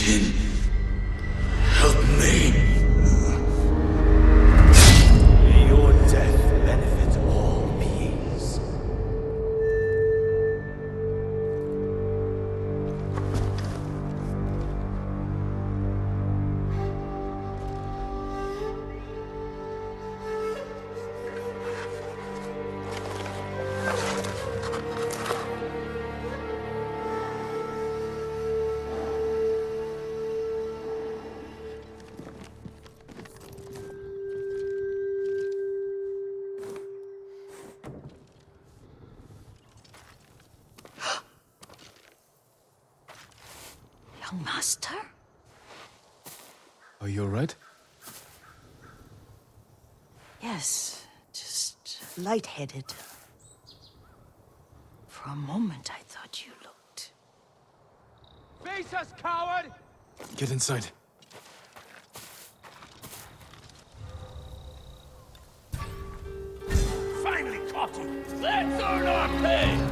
Jin, help me. May your death benefit all beings. Young master? Are you alright? Yes, just lightheaded. For a moment, I thought you looked... Face us, coward! Get inside. Finally caught you! Let's earn our pay!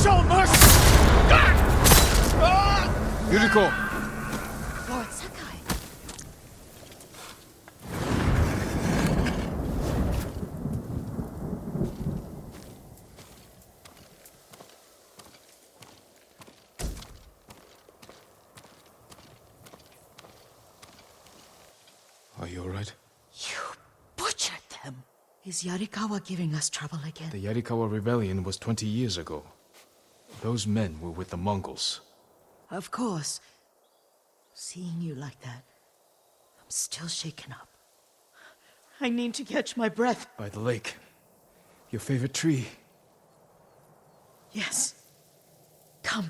Show mercy! Yuriko! Lord Sakai! Are you alright? You butchered them! Is Yarikawa giving us trouble again? The Yarikawa rebellion was 20 years ago. Those men were with the Mongols. Of course. Seeing you like that, I'm still shaken up. I need to catch my breath. By the lake. Your favorite tree. Yes. Come.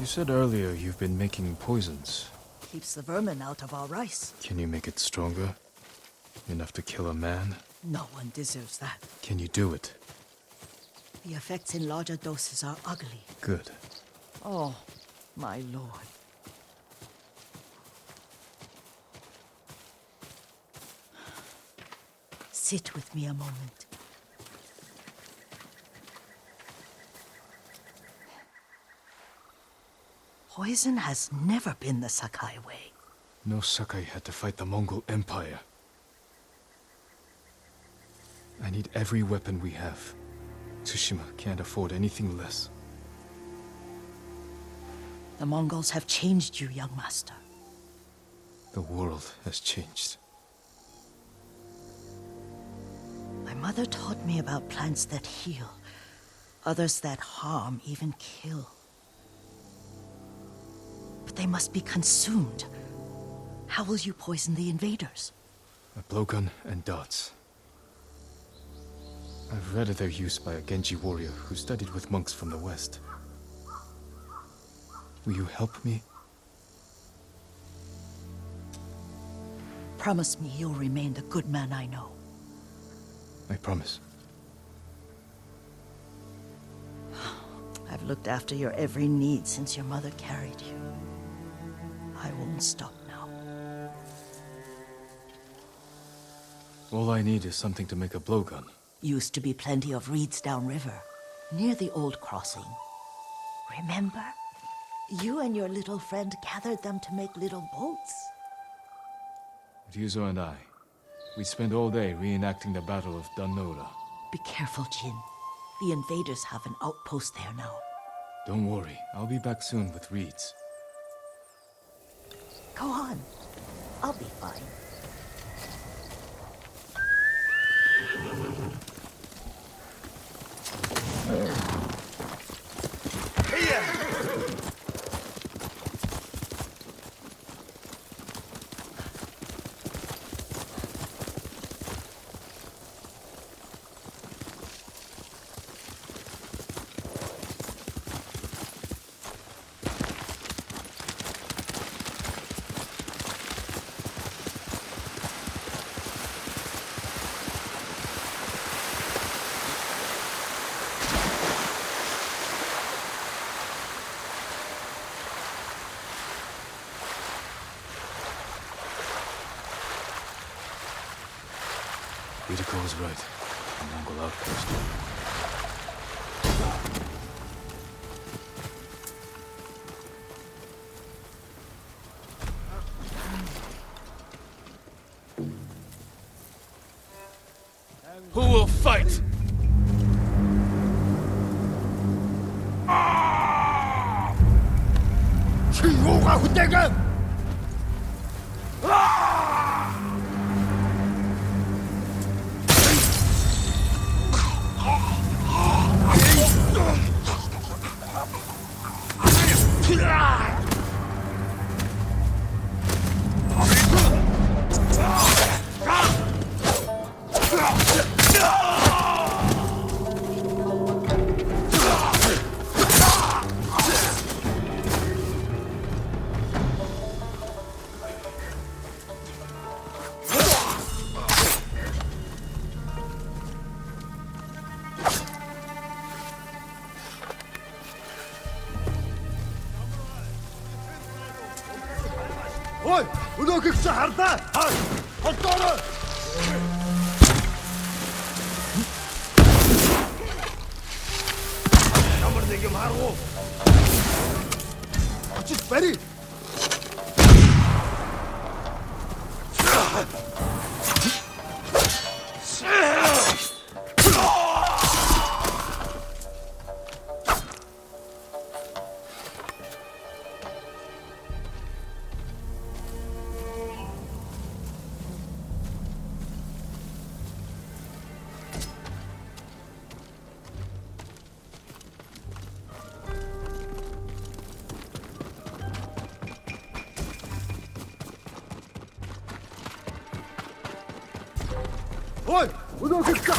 You said earlier you've been making poisons. Keeps the vermin out of our rice. Can you make it stronger? Enough to kill a man? No one deserves that. Can you do it? The effects in larger doses are ugly. Good. Oh, my lord. Sit with me a moment. Poison has never been the Sakai way. No Sakai had to fight the Mongol Empire. I need every weapon we have. Tsushima can't afford anything less. The Mongols have changed you, young master. The world has changed. My mother taught me about plants that heal, others that harm, even kill. But they must be consumed. How will you poison the invaders? A blowgun and darts. I've read of their use by a Genji warrior who studied with monks from the west. Will you help me? Promise me you'll remain the good man I know. I promise. I've looked after your every need since your mother carried you. I won't stop now. All I need is something to make a blowgun. Used to be plenty of reeds downriver, near the old crossing. Remember? You and your little friend gathered them to make little boats. Ryuzo and I, we spent all day reenacting the Battle of Danora. Be careful, Jin. The invaders have an outpost there now. Don't worry, I'll be back soon with reeds. Go on. I'll be fine. Yuriko was right. A Mongol outpost. Who will fight? 치유가 후대가 Ой, өнөөгөө чи хардаа. Холдоорой. Ямар нэг юм харгу. Очиж барь. Ой, өнөөгөө чи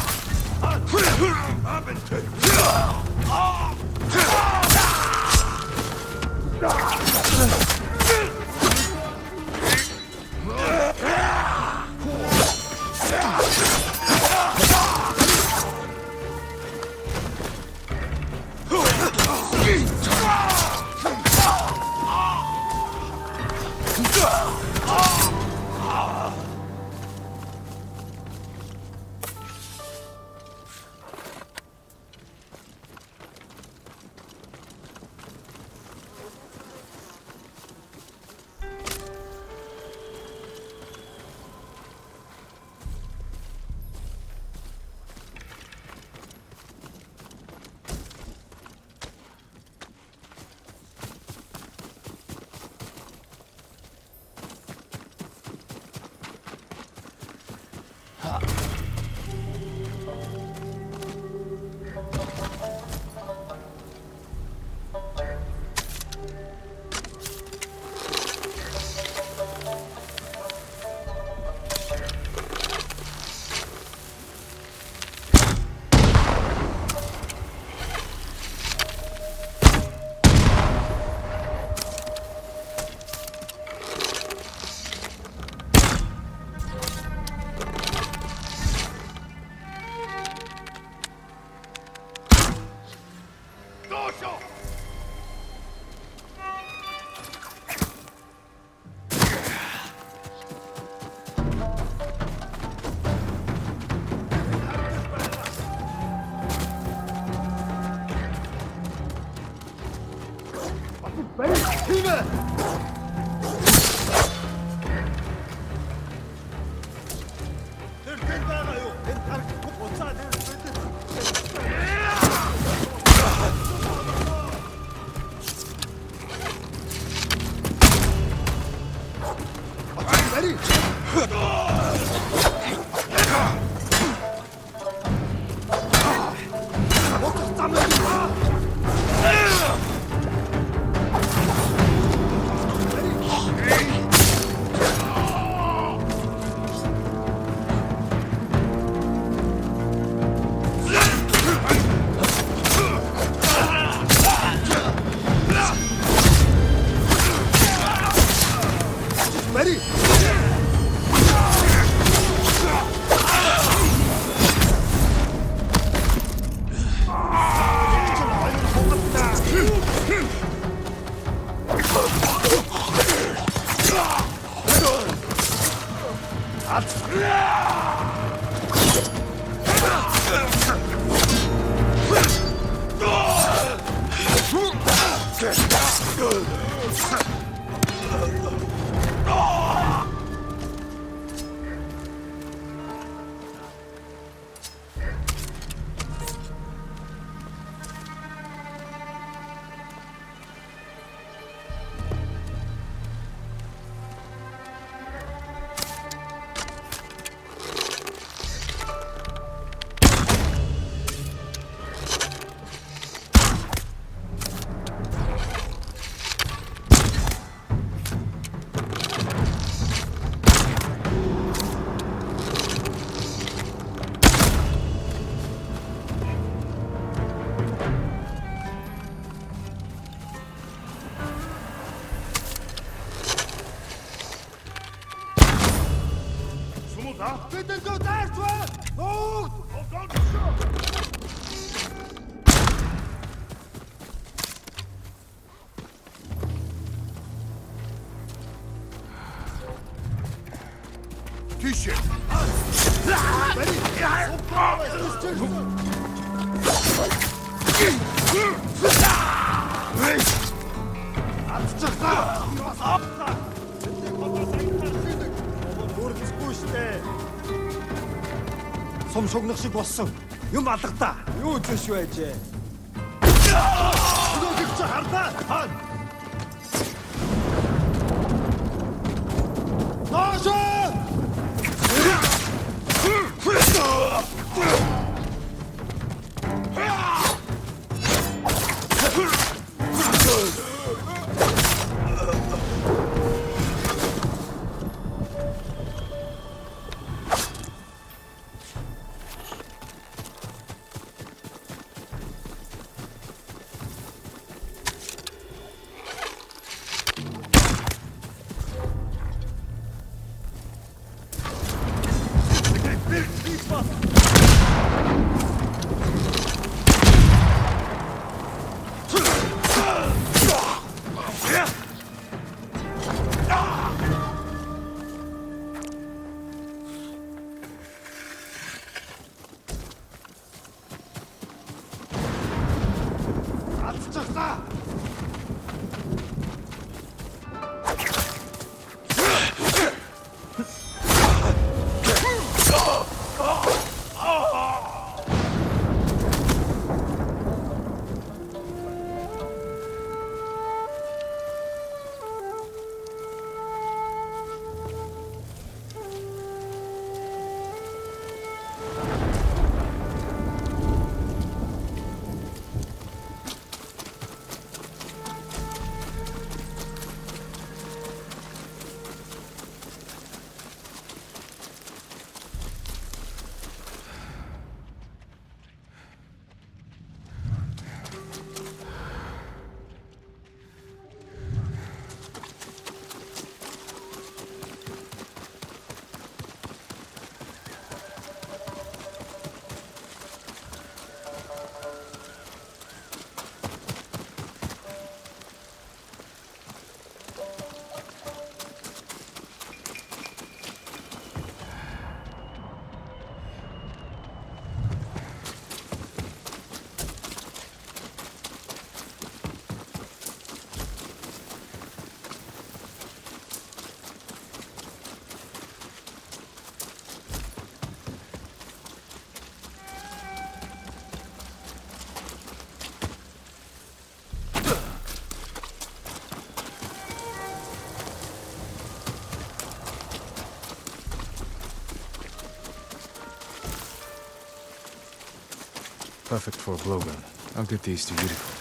Sumuda! Bitte du daar! Hoog! Op Tüsje! Сум шогнох шиг болсон. Юм алгадаа. Юу зөш байжээ. Өнөөдөр чи хардаа. Таашаа! Perfect for a blowgun. I'll get these to Yuriko.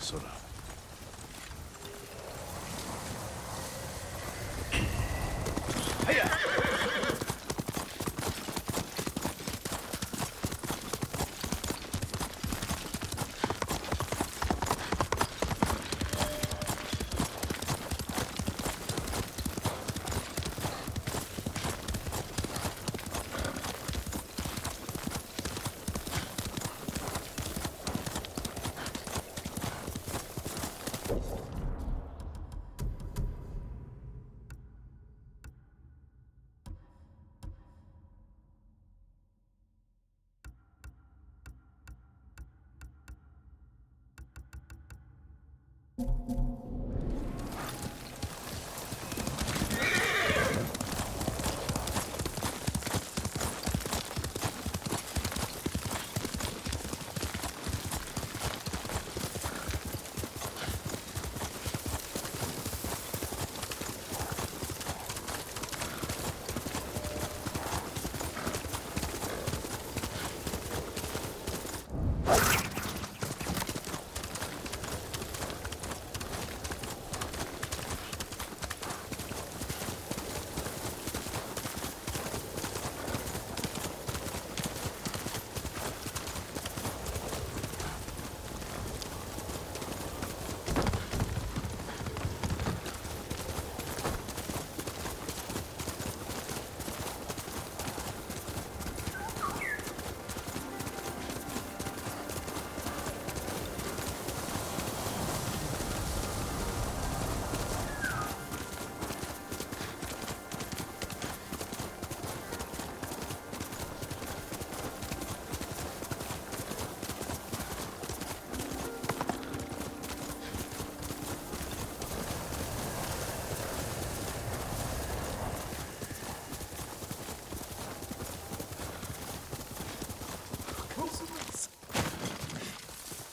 Sora.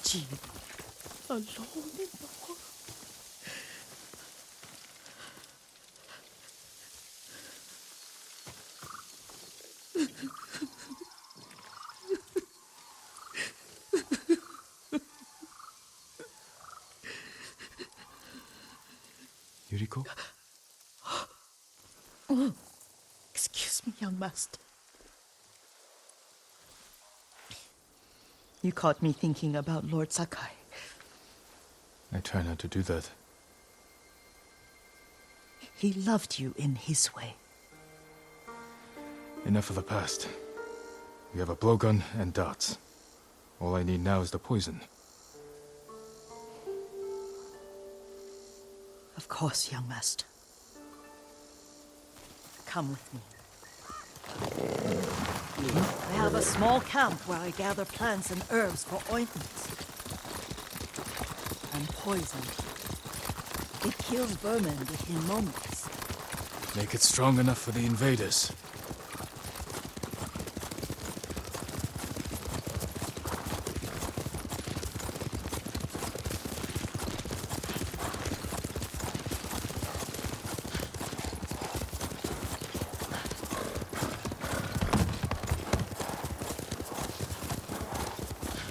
Jean, alone in the world. Yuriko? Excuse me, young master. You caught me thinking about Lord Sakai. I try not to do that. He loved you in his way. Enough of the past. We have a blowgun and darts. All I need now is the poison. Of course, young master. Come with me. I have a small camp where I gather plants and herbs for ointments. And poison. It kills vermin within moments. Make it strong enough for the invaders.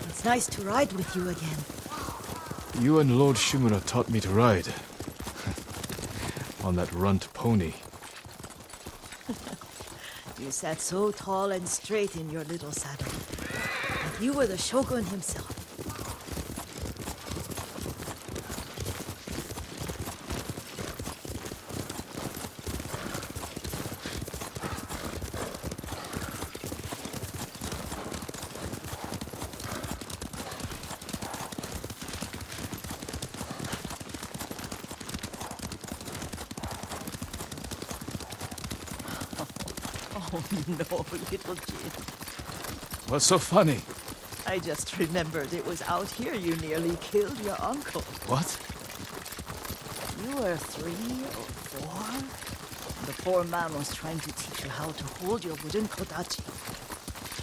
It's nice to ride with you again. You and Lord Shimura taught me to ride. On that runt pony. You sat so tall and straight in your little saddle. Like you were the shogun himself. Oh no, little Jin. What's so funny? I just remembered it was out here you nearly killed your uncle. What? You were 3 or 4? The poor man was trying to teach you how to hold your wooden kodachi.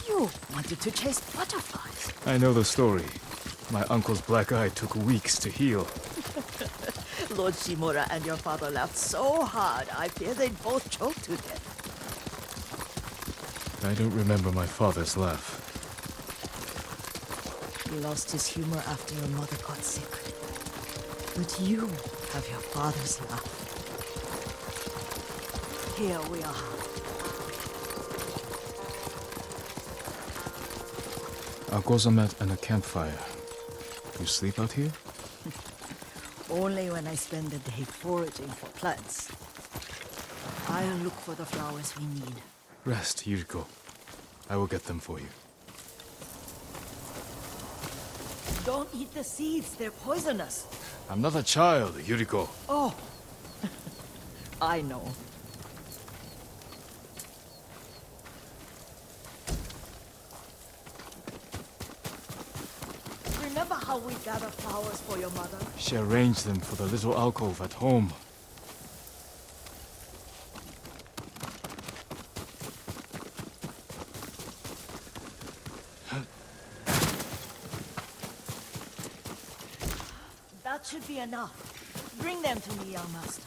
You wanted to chase butterflies. I know the story. My uncle's black eye took weeks to heal. Lord Shimura and your father laughed so hard, I fear they'd both choke to death. I don't remember my father's laugh. He lost his humor after your mother got sick. But you have your father's love. Here we are. A gozamat and a campfire. You sleep out here? Only when I spend the day foraging for plants. I'll look for the flowers we need. Rest, Yuriko. I will get them for you. Don't eat the seeds, they're poisonous. I'm not a child, Yuriko. Oh, I know. Remember how we gather flowers for your mother? She arranged them for the little alcove at home. That should be enough. Bring them to me, young master.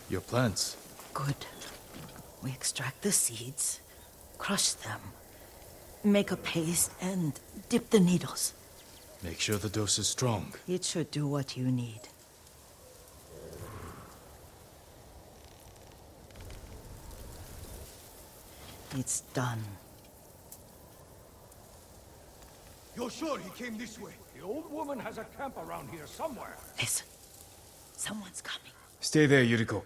Your plants. Good. We extract the seeds, crush them, make a paste, and dip the needles. Make sure the dose is strong. It should do what you need. It's done. You're sure he came this way? The old woman has a camp around here somewhere. Listen. Someone's coming. Stay there, Yuriko.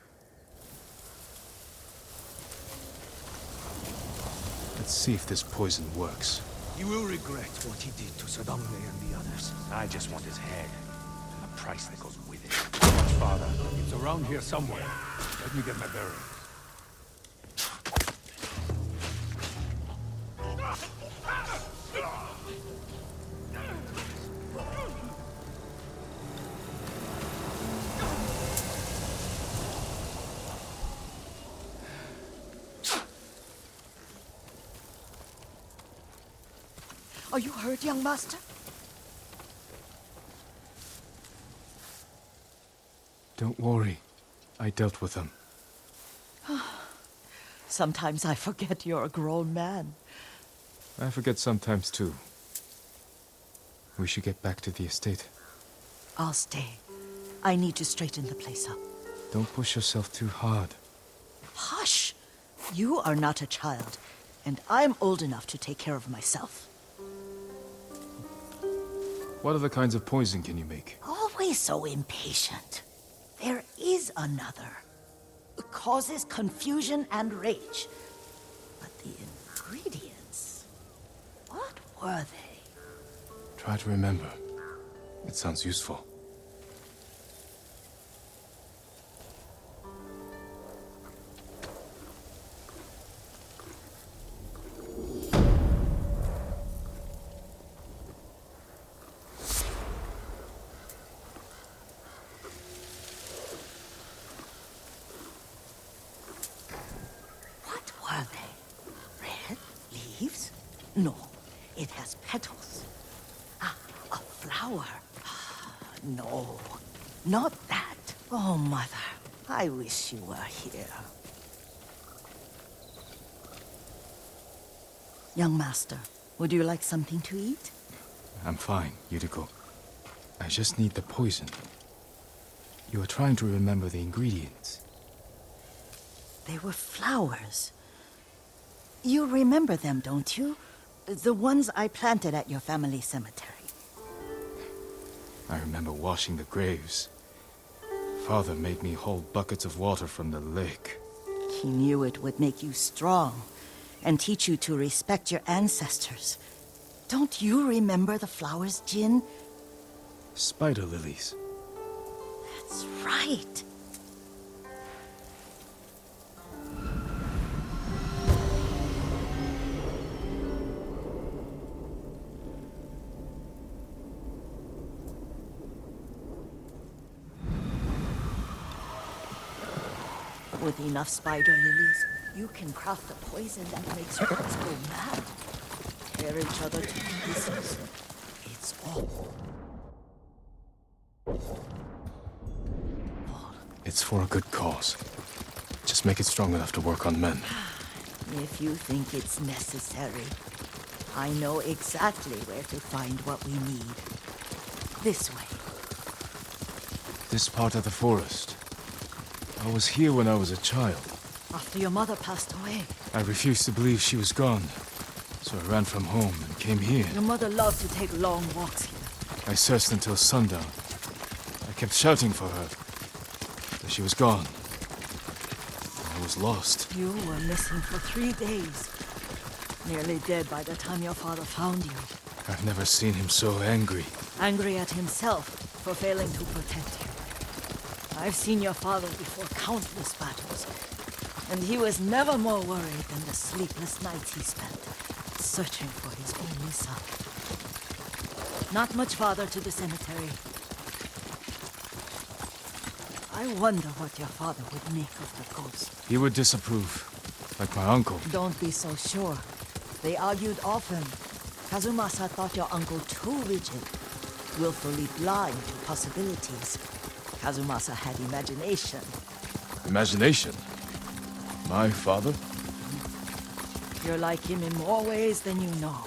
Let's see if this poison works. He will regret what he did to Sadamne and the others. I just want his head, and the price that goes with it. Father, it's around here somewhere. Let me get my bearings. Are you hurt, young master? Don't worry. I dealt with them. Sometimes I forget you're a grown man. I forget sometimes too. We should get back to the estate. I'll stay. I need to straighten the place up. Don't push yourself too hard. Hush! You are not a child, and I'm old enough to take care of myself. What other kinds of poison can you make? Always so impatient. There is another. It causes confusion and rage. But the ingredients... what were they? Try to remember. It sounds useful. What were they? Red leaves? No, it has petals. Ah, a flower. No, not that. Oh, Mother, I wish you were here. Young master, would you like something to eat? I'm fine, Yuriko. I just need the poison. You are trying to remember the ingredients. They were flowers. You remember them, don't you? The ones I planted at your family cemetery. I remember washing the graves. Father made me hold buckets of water from the lake. He knew it would make you strong and teach you to respect your ancestors. Don't you remember the flowers, Jin? Spider lilies. That's right. With enough spider lilies, you can craft a poison that makes rats go mad. Tear each other to pieces. It's awful. It's for a good cause. Just make it strong enough to work on men. If you think it's necessary, I know exactly where to find what we need. This way. This part of the forest. I was here when I was a child. After your mother passed away. I refused to believe she was gone. So I ran from home and came here. Your mother loved to take long walks here. I searched until sundown. I kept shouting for her. But she was gone. I was lost. You were missing for 3 days. Nearly dead by the time your father found you. I've never seen him so angry. Angry at himself for failing to protect you. I've seen your father before countless battles, and he was never more worried than the sleepless nights he spent searching for his only son. Not much farther to the cemetery. I wonder what your father would make of the ghost. He would disapprove, like my uncle. Don't be so sure. They argued often. Kazumasa thought your uncle too rigid, willfully blind to possibilities. Kazumasa had imagination. Imagination? My father? You're like him in more ways than you know.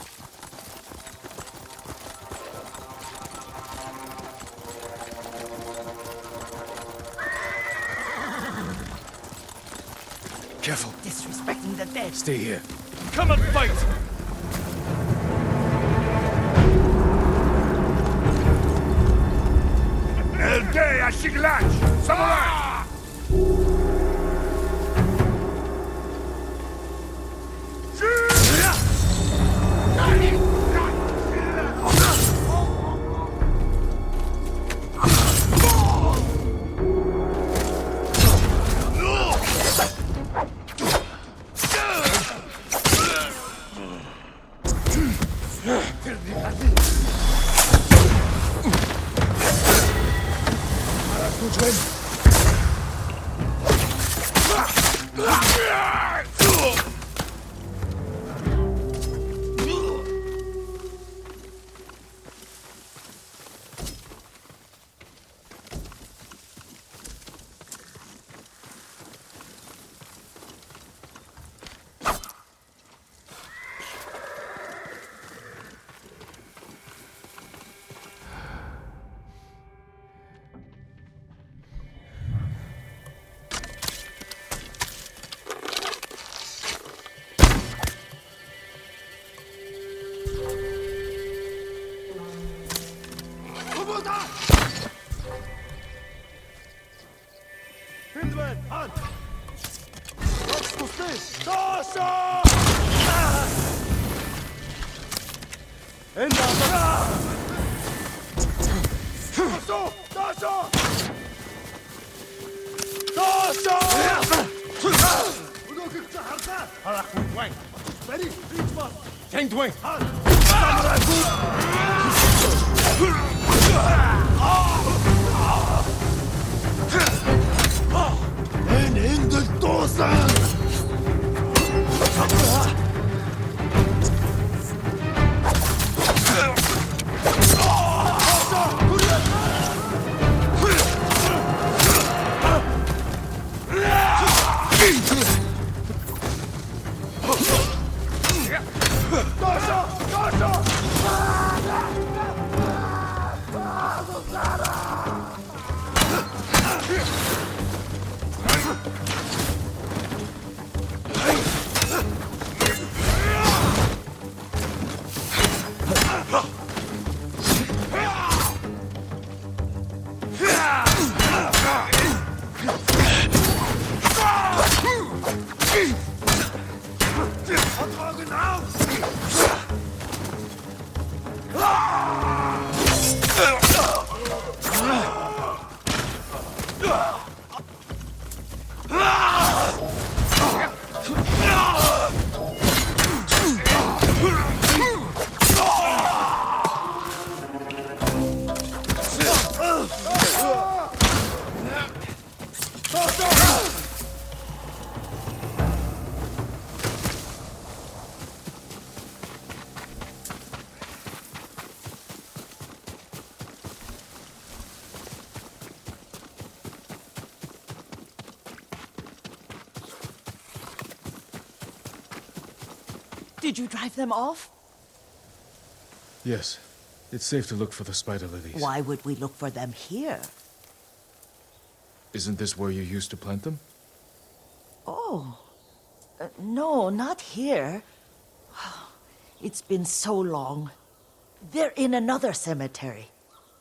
Careful. Disrespecting the dead. Stay here. Come and fight! Elde a siglać! Samurai! Hindman, hand! Chodź tu, ty! En in de dozen! Did you drive them off? Yes. It's safe to look for the spider lilies. Why would we look for them here? Isn't this where you used to plant them? Oh. No, not here. It's been so long. They're in another cemetery.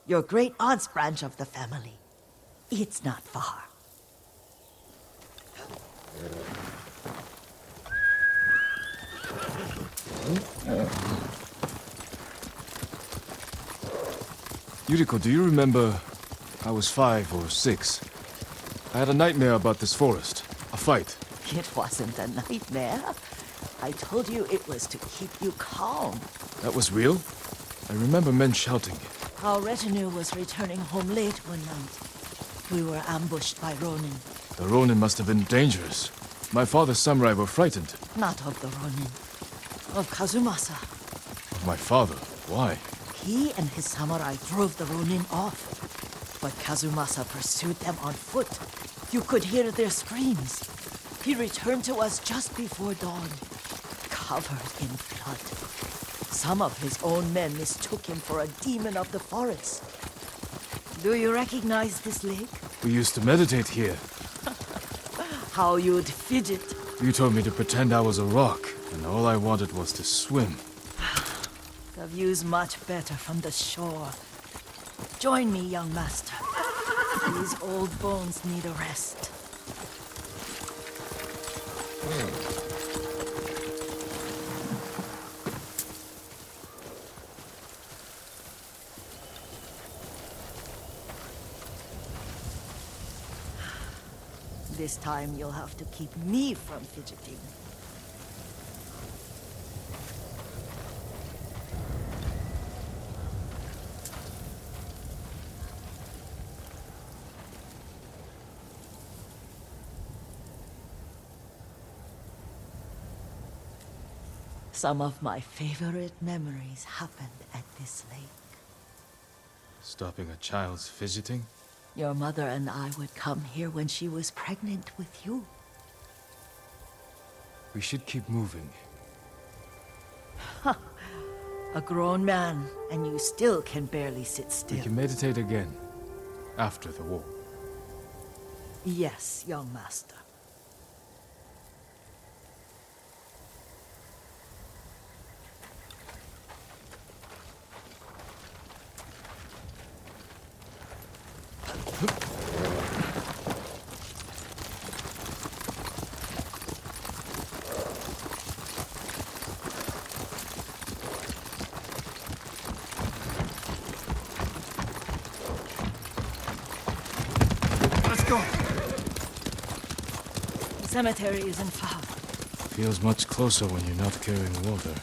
Your great aunt's branch of the family. It's not far. Yuriko, do you remember? I was 5 or 6. I had a nightmare about this forest. A fight. It wasn't a nightmare. I told you it was to keep you calm. That was real? I remember men shouting. Our retinue was returning home late one night. We were ambushed by Ronin. The Ronin must have been dangerous. My father's samurai were frightened. Not of the Ronin. Of Kazumasa. Of my father? Why? He and his samurai drove the Ronin off. But Kazumasa pursued them on foot. You could hear their screams. He returned to us just before dawn, covered in blood. Some of his own men mistook him for a demon of the forest. Do you recognize this lake? We used to meditate here. How you'd fidget. You told me to pretend I was a rock, and all I wanted was to swim. The view's much better from the shore. Join me, young master. These old bones need a rest. This time you'll have to keep me from fidgeting. Some of my favorite memories happened at this lake. Stopping a child's fidgeting? Your mother and I would come here when she was pregnant with you. We should keep moving. A grown man, and you still can barely sit still. We can meditate again. After the war. Yes, young master. Let's go. The cemetery isn't far. Feels much closer when you're not carrying water.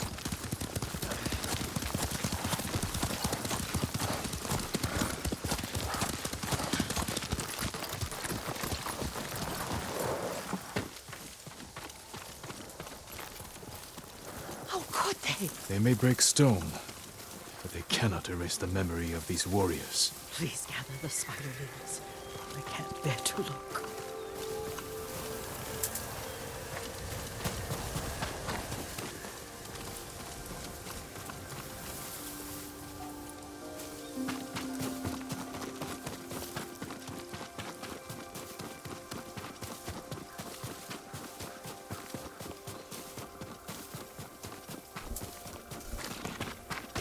How could they? They may break stone, but they cannot erase the memory of these warriors. Please gather the spider lilies. I can't bear to look.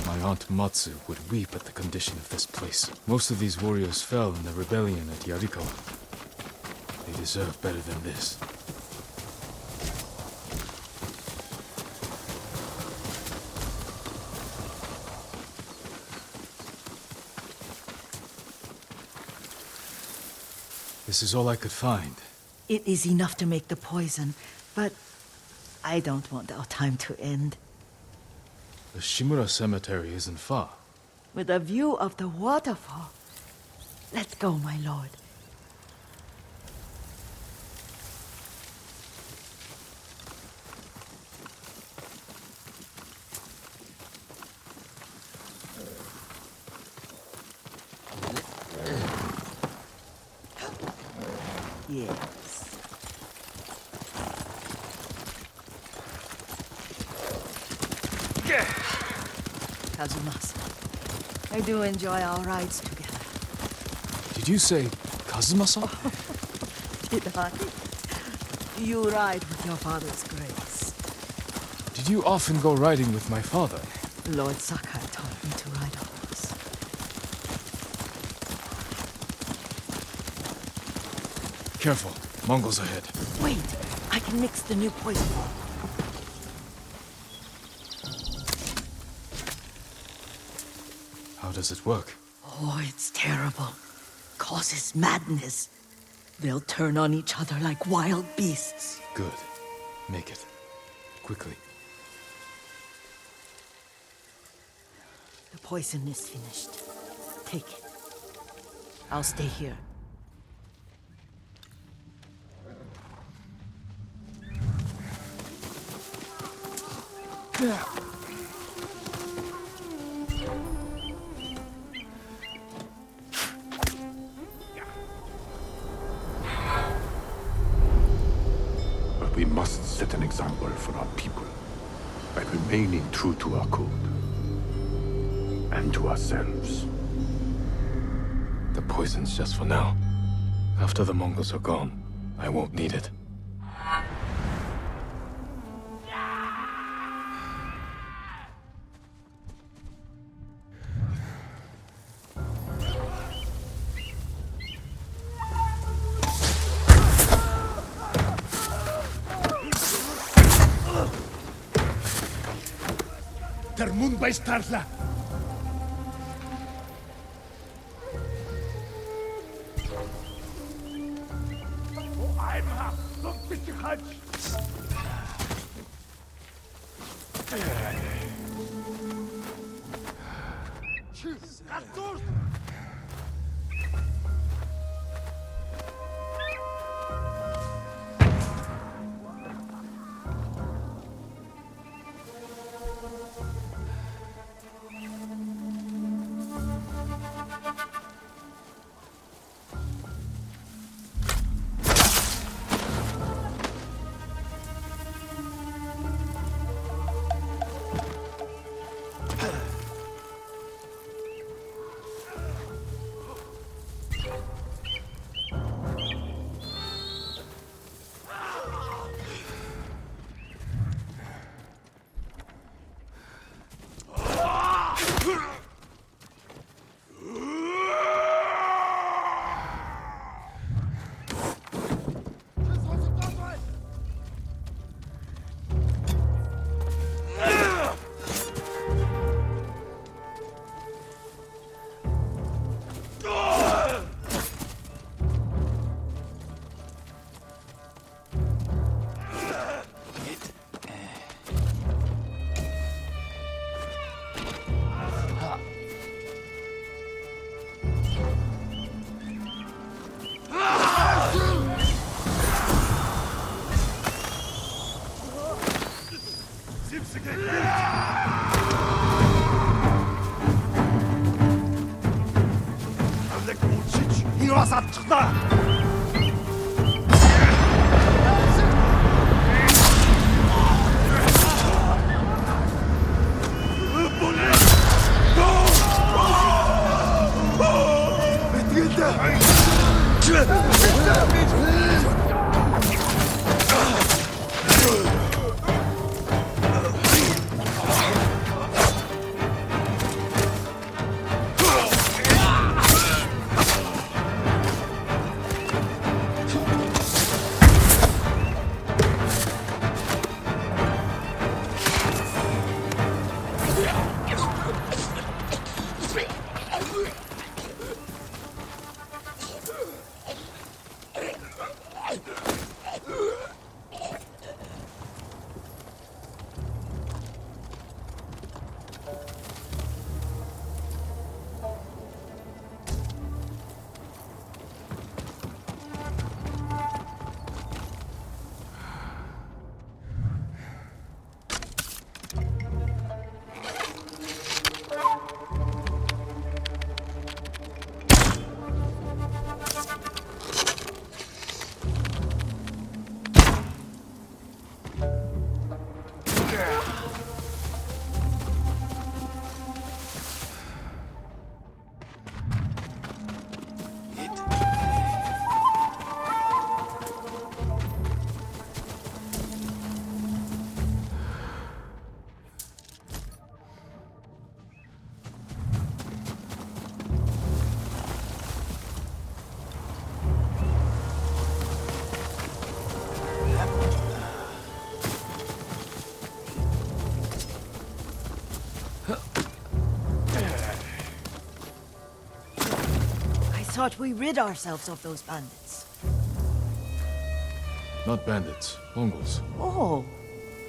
My aunt Matsu would weep at the condition of this place. Most of these warriors fell in the rebellion at Yuriko. They deserve better than this. This is all I could find. It is enough to make the poison, but I don't want our time to end. The Shimura Cemetery isn't far. With a view of the waterfall. Let's go, my lord. Yes. Kazumasa. I do enjoy our rides together. Did you say Kazumasa? Did I? You ride with your father's grace. Did you often go riding with my father? Lord Sakai taught me to ride a horse. Careful, Mongols ahead. Wait, I can mix the new poison. How does it work? Oh, it's terrible. Causes madness. They'll turn on each other like wild beasts. Good. Make it. Quickly. The poison is finished. Take it. I'll stay here. But we must set an example for our people by remaining true to our code and to ourselves. The poison's just for now. After the Mongols are gone, I won't need it. Termun Baistarla! Ингээс авчихлаа. thought we rid ourselves of those bandits. Not bandits, Mongols. Oh,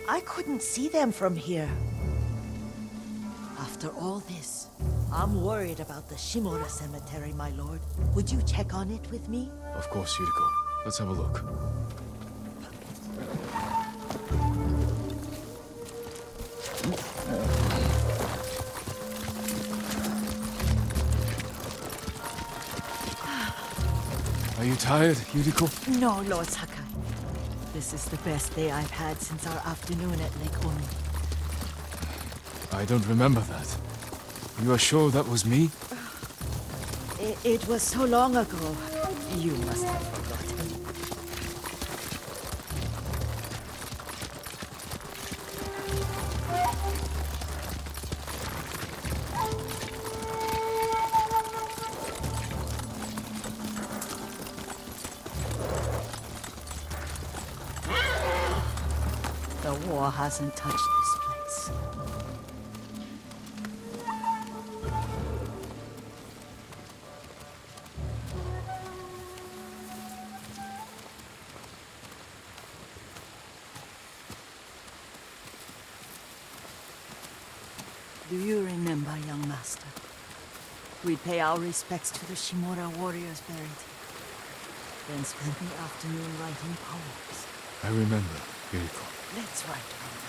I couldn't see them from here. After all this, I'm worried about the Shimura cemetery, my lord. Would you check on it with me? Of course, Yuriko. Let's have a look. Are you tired, Yuriko? No, Lord Sakai. This is the best day I've had since our afternoon at Lake Omi. I don't remember that. You are sure that was me? It was so long ago. You must have forgotten. The war hasn't touched this place. Do you remember, young master? We'd pay our respects to the Shimura warriors buried here, then spend the afternoon writing poems. I remember, Yuriko. Let's write one now.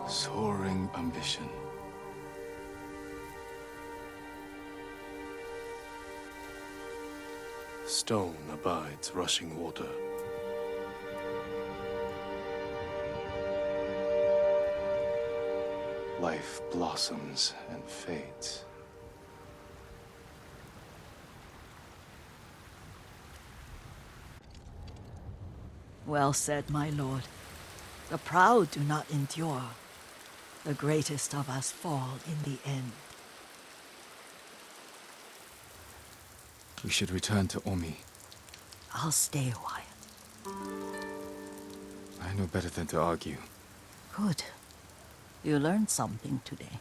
Soaring ambition. Stone abides rushing water. Life blossoms and fades. Well said, my lord. The proud do not endure. The greatest of us fall in the end. We should return to Omi. I'll stay a while. I know better than to argue. Good. You learned something today.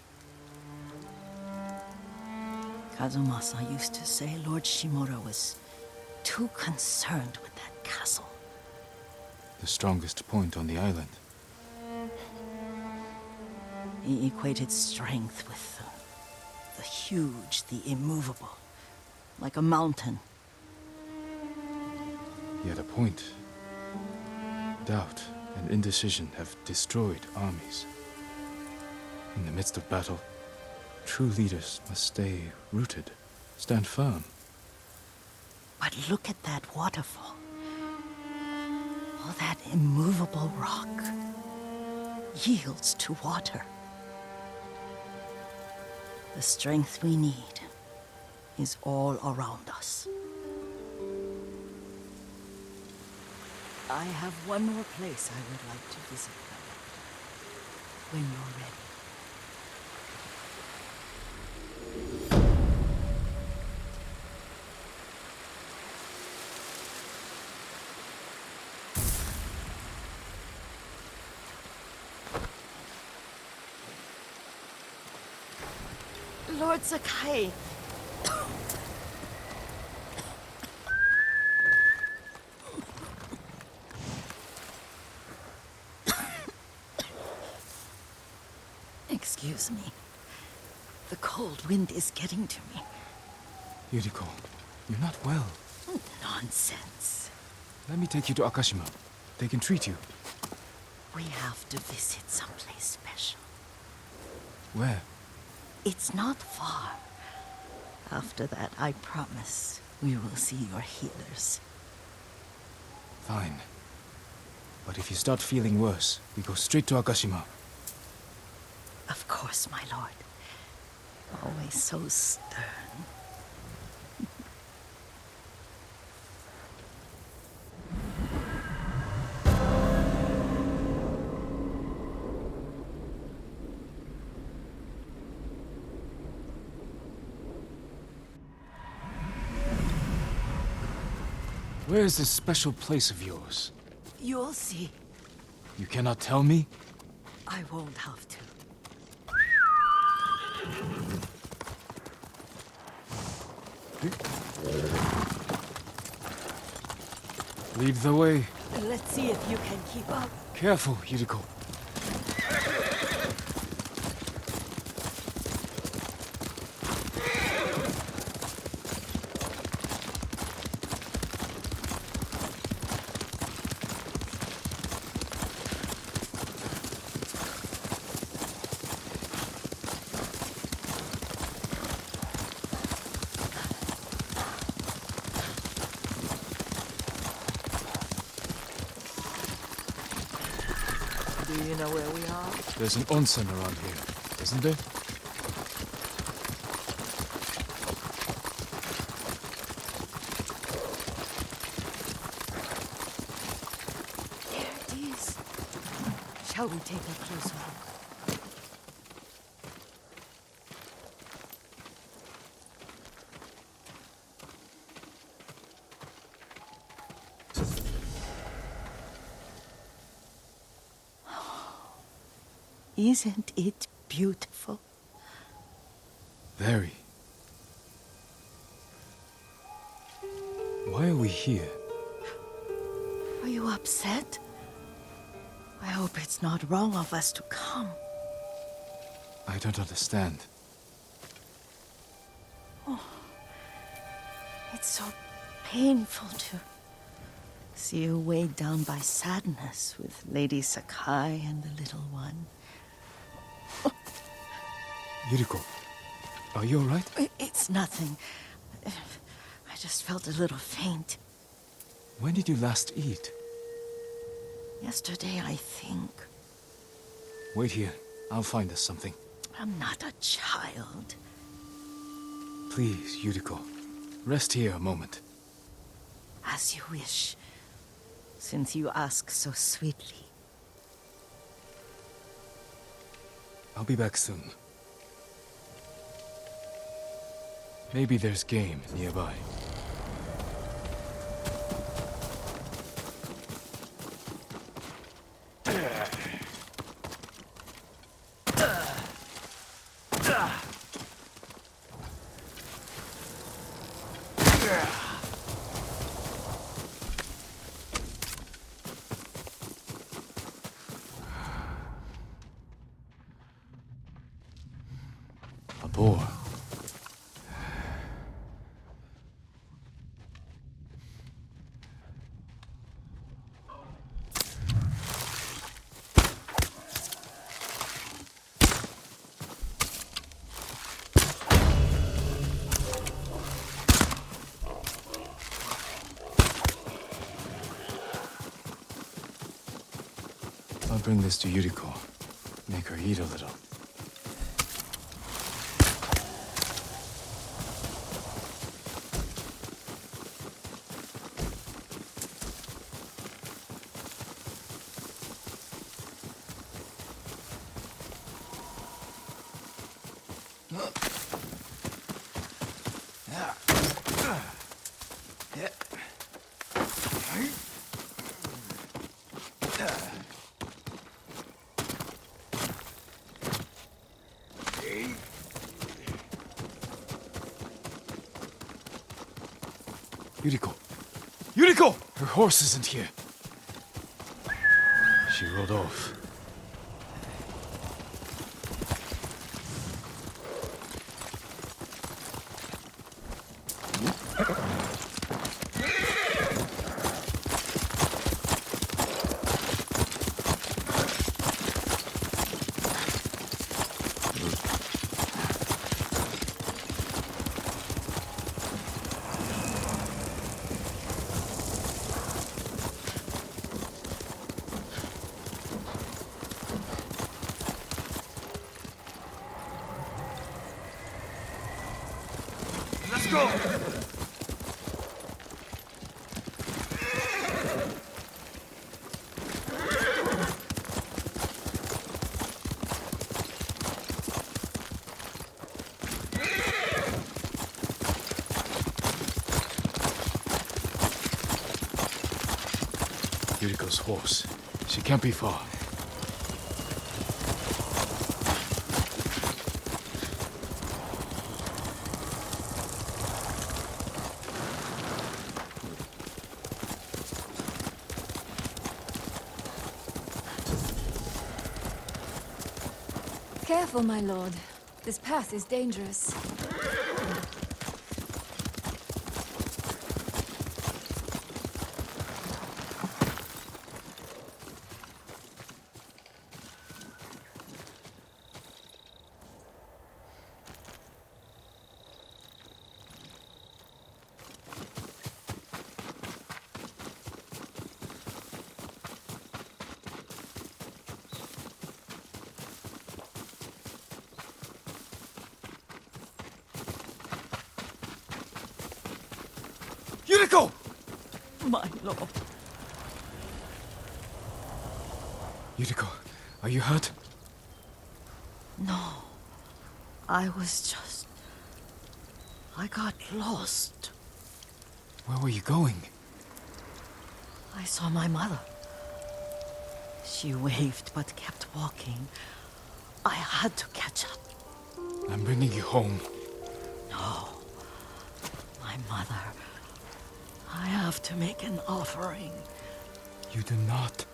Kazumasa used to say Lord Shimura was too concerned with that castle. The strongest point on the island. He equated strength with the huge, the immovable, like a mountain. Yet a point. Doubt and indecision have destroyed armies. In the midst of battle, true leaders must stay rooted, stand firm. But look at that waterfall. All that immovable rock yields to water. The strength we need is all around us. I have one more place I would like to visit, when you're ready. Lord Sakai. Excuse me. The cold wind is getting to me. Yuriko, you're not well. Nonsense. Let me take you to Akashima. They can treat you. We have to visit someplace special. Where? It's not far. After that, I promise we will see your healers. Fine. But if you start feeling worse, we go straight to Akashima. Of course, my lord. Always so stern. Where is this special place of yours? You'll see. You cannot tell me? I won't have to. Lead the way. Let's see if you can keep up. Careful, Yuriko. Do you know where we are? There's an onsen around here, isn't there? There it is. Shall we take a closer look? Isn't it beautiful? Very. Why are we here? Are you upset? I hope it's not wrong of us to come. I don't understand. It's so painful to see you weighed down by sadness with Lady Sakai and the little one. Yuriko, are you alright? It's nothing. I just felt a little faint. When did you last eat? Yesterday, I think. Wait here. I'll find us something. I'm not a child. Please, Yuriko. Rest here a moment. As you wish, since you ask so sweetly. I'll be back soon. Maybe there's game nearby. A boar. I'll bring this to Yuriko. Make her eat a little. Yuriko! Yuriko! Her horse isn't here. She rode off. Let's go! Yuriko's horse. She can't be far. Careful, my lord. This path is dangerous. Yuriko! My lord. Yuriko, are you hurt? No. I got lost. Where were you going? I saw my mother. She waved but kept walking. I had to catch up. I'm bringing you home. No. My mother. I have to make an offering. You do not.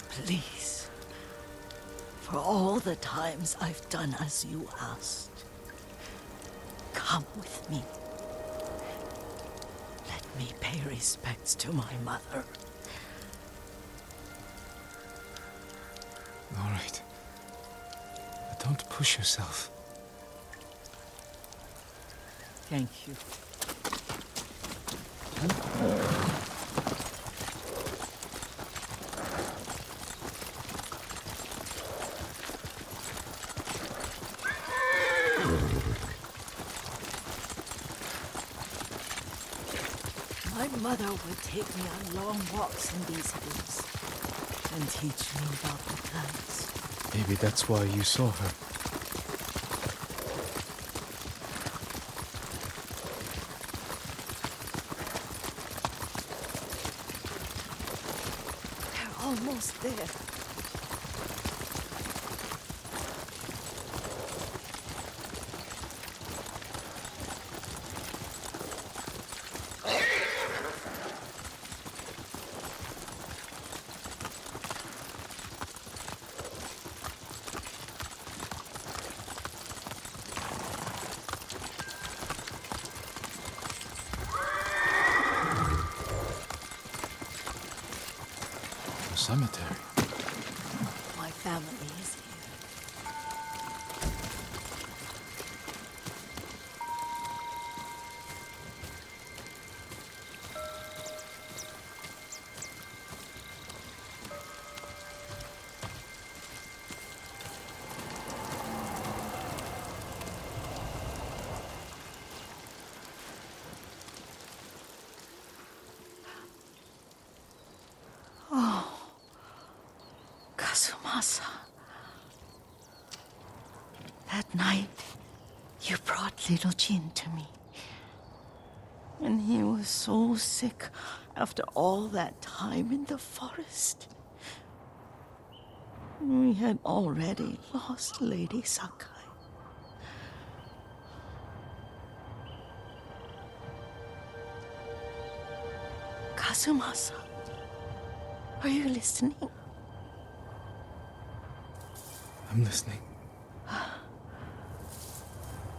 Please. For all the times I've done as you asked. Come with me. Let me pay respects to my mother. All right. But don't push yourself. Thank you. My mother would take me on long walks in these hills and teach me about the plants. Maybe that's why you saw her. They're almost there. Cemetery. My family is here. Kazumasa. That night, you brought little Jin to me. And he was so sick after all that time in the forest. We had already lost Lady Sakai. Kazumasa, are you listening? I'm listening.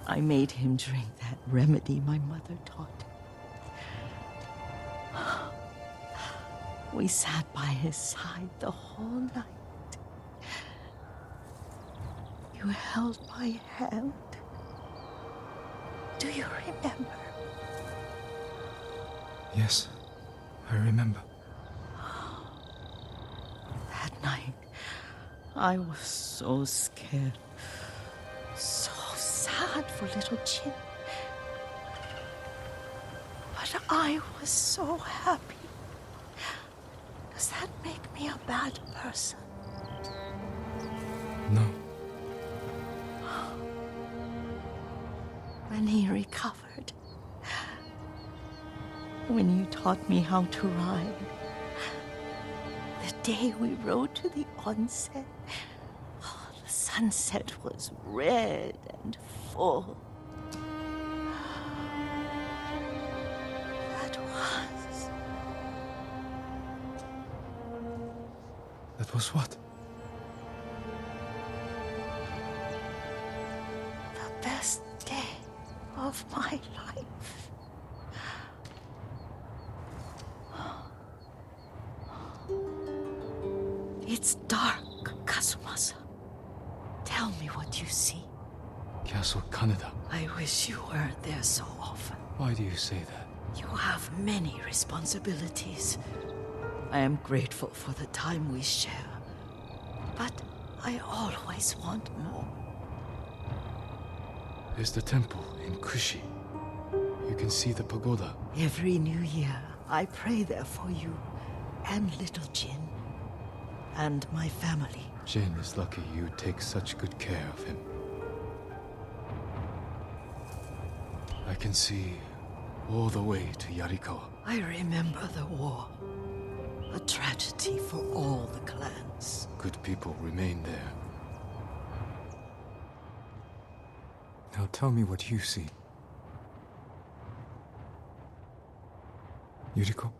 I made him drink that remedy my mother taught. We sat by his side the whole night. You held my hand. Do you remember? Yes, I remember. That night, I was so scared. So sad for little Jin. But I was so happy. Does that make me a bad person? No. When he recovered, when you taught me how to ride, the day we rode to the onset, oh, the sunset was red and full. That was what? The best day of my life. It's dark, Kazumasa. Tell me what you see. Castle Kaneda. I wish you weren't there so often. Why do you say that? You have many responsibilities. I am grateful for the time we share, but I always want more. There's the temple in Kushi. You can see the pagoda. Every new year, I pray there for you and little Jin and my family. Jin is lucky you take such good care of him. I can see all the way to Yuriko. I remember the war. A tragedy for all the clans. Good people remain there. Now tell me what you see. Yuriko?